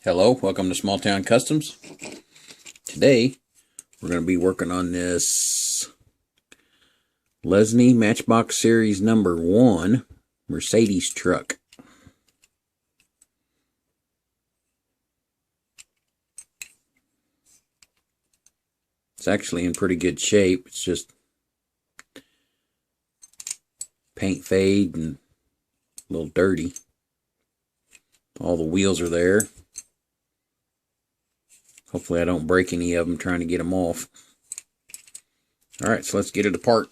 Hello, welcome to Small Town Customs. Today we're going to be working on this Lesney Matchbox Series number 1 Mercedes truck. It's actually in pretty good shape. It's just paint fade and a little dirty. All the wheels are there. Hopefully I don't break any of them trying to get them off. Alright, so let's get it apart.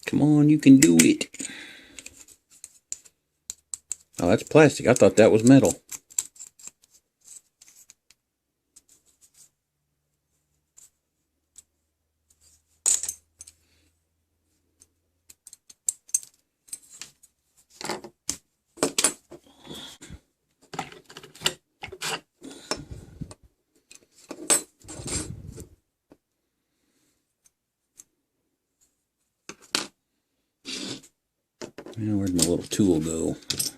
Come on, you can do it. Oh, that's plastic. I thought that was metal. Now, where'd my little tool go? Let's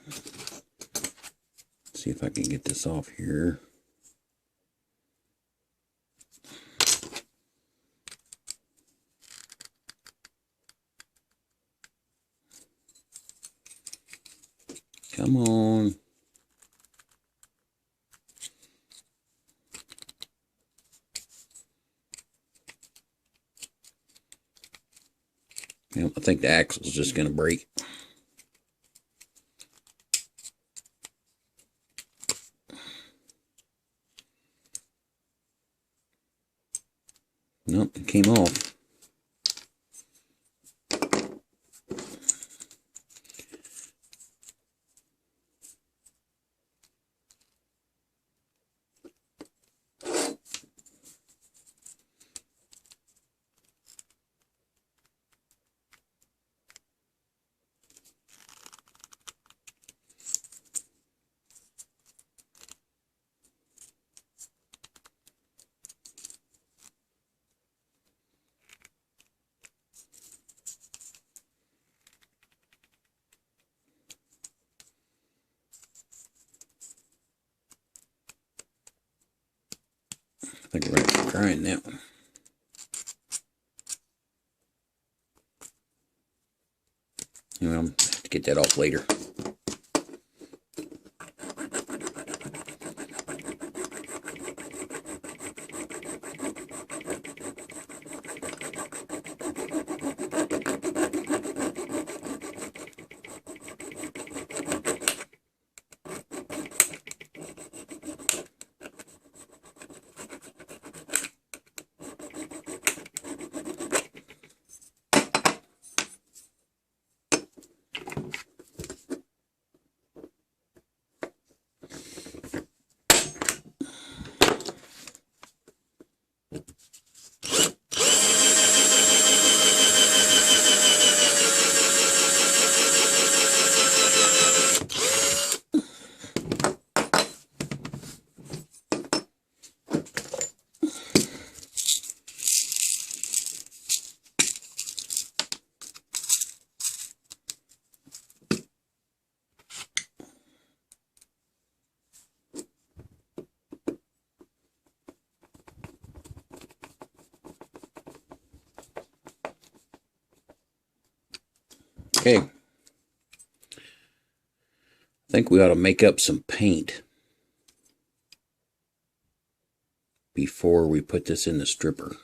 see if I can get this off here. Come on. Yep, I think the axle's just going to break. Nope, it came off. I think we're going to try that one. Anyway, I'm going to have to get that off later. Okay, I think we ought to make up some paint before we put this in the stripper.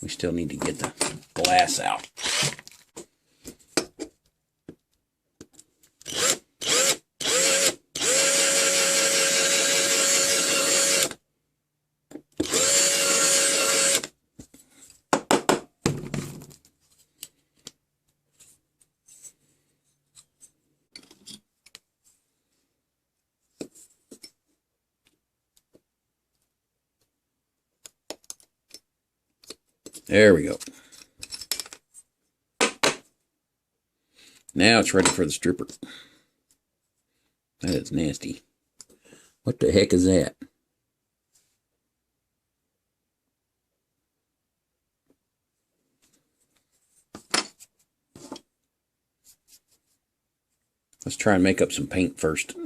We still need to get the glass out. There we go. Now it's ready for the stripper. That is nasty. What the heck is that? Let's try and make up some paint first.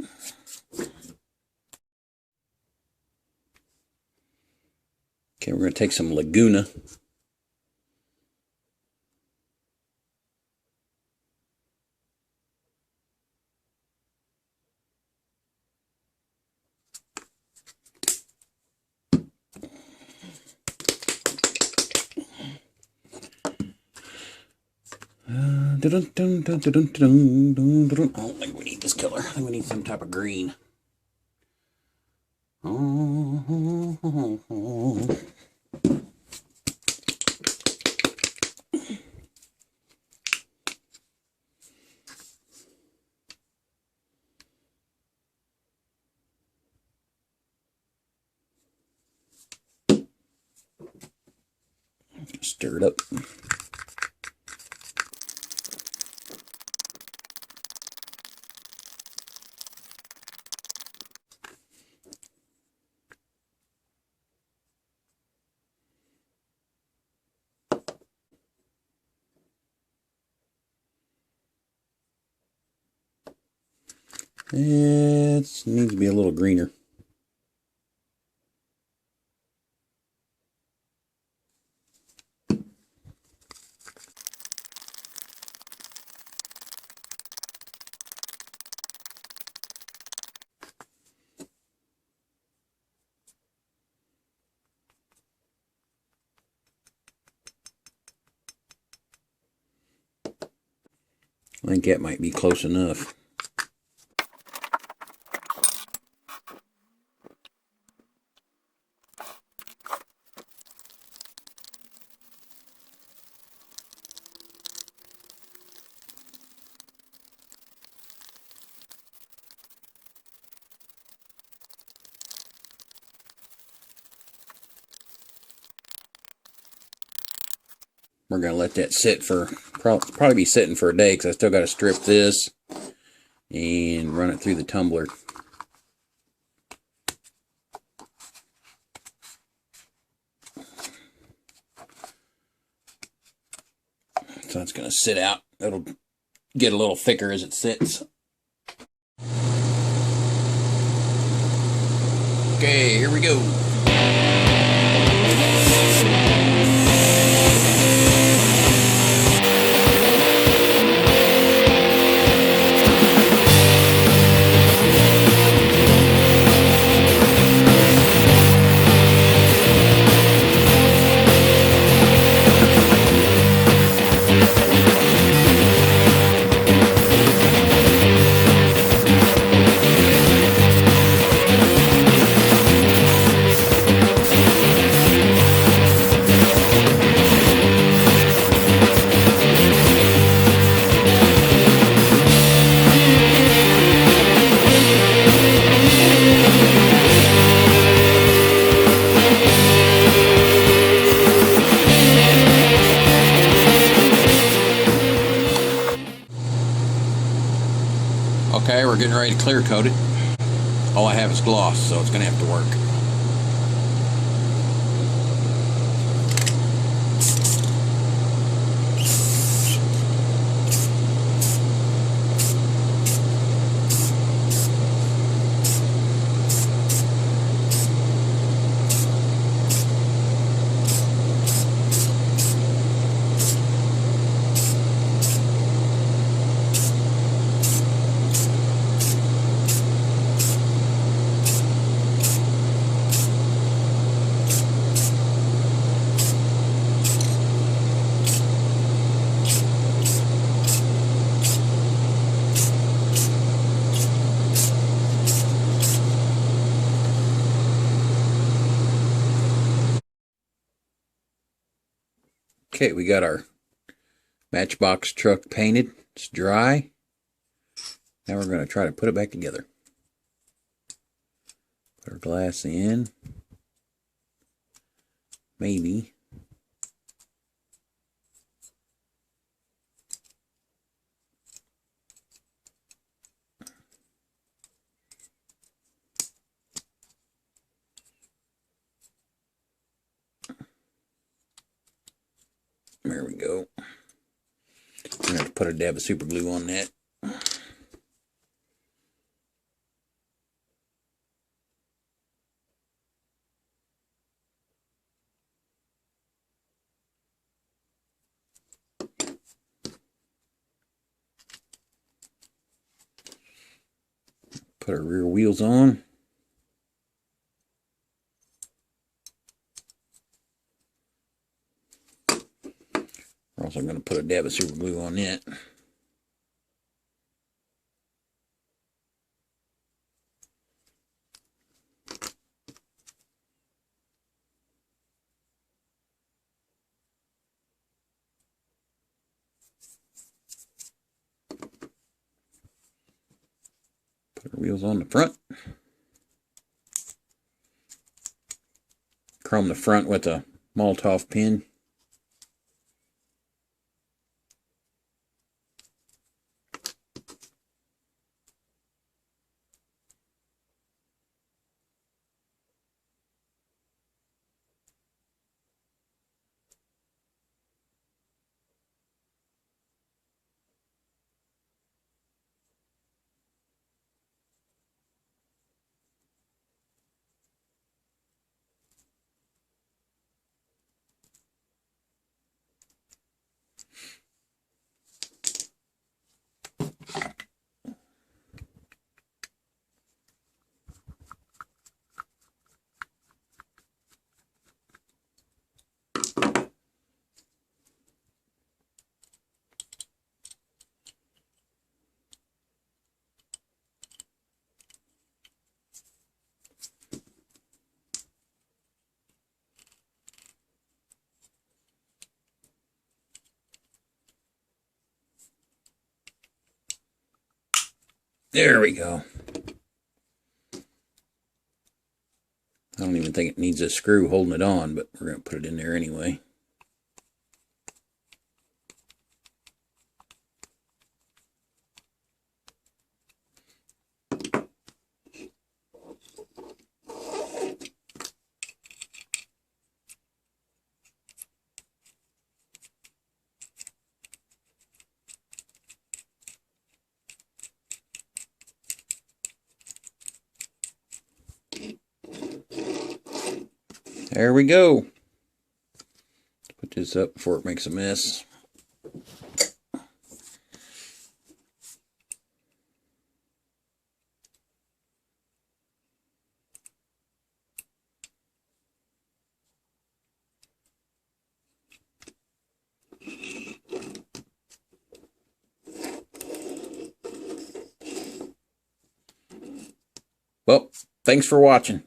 Okay, we're going to take some Laguna. I don't think we need this color. I think we need some type of green. Stir it up. It needs to be a little greener. I think that might be close enough. We're going to let that sit for, probably be sitting for a day, because I still got to strip this and run it through the tumbler. So it's going to sit out. It'll get a little thicker as it sits. Okay, here we go. Okay, we're getting ready to clear coat it. All I have is gloss, so it's going to have to work. Okay, we got our Matchbox truck painted. It's dry. Now we're going to try to put it back together. Put our glass in. Maybe. There we go. I'm going to have to put a dab of super glue on that. Put our rear wheels on. We're also going to put a dab of super glue on that. Put our wheels on the front. Chrome the front with a Molotov pin. There we go. I don't even think it needs a screw holding it on, but we're going to put it in there anyway. There we go. Put this up before it makes a mess. Well, thanks for watching.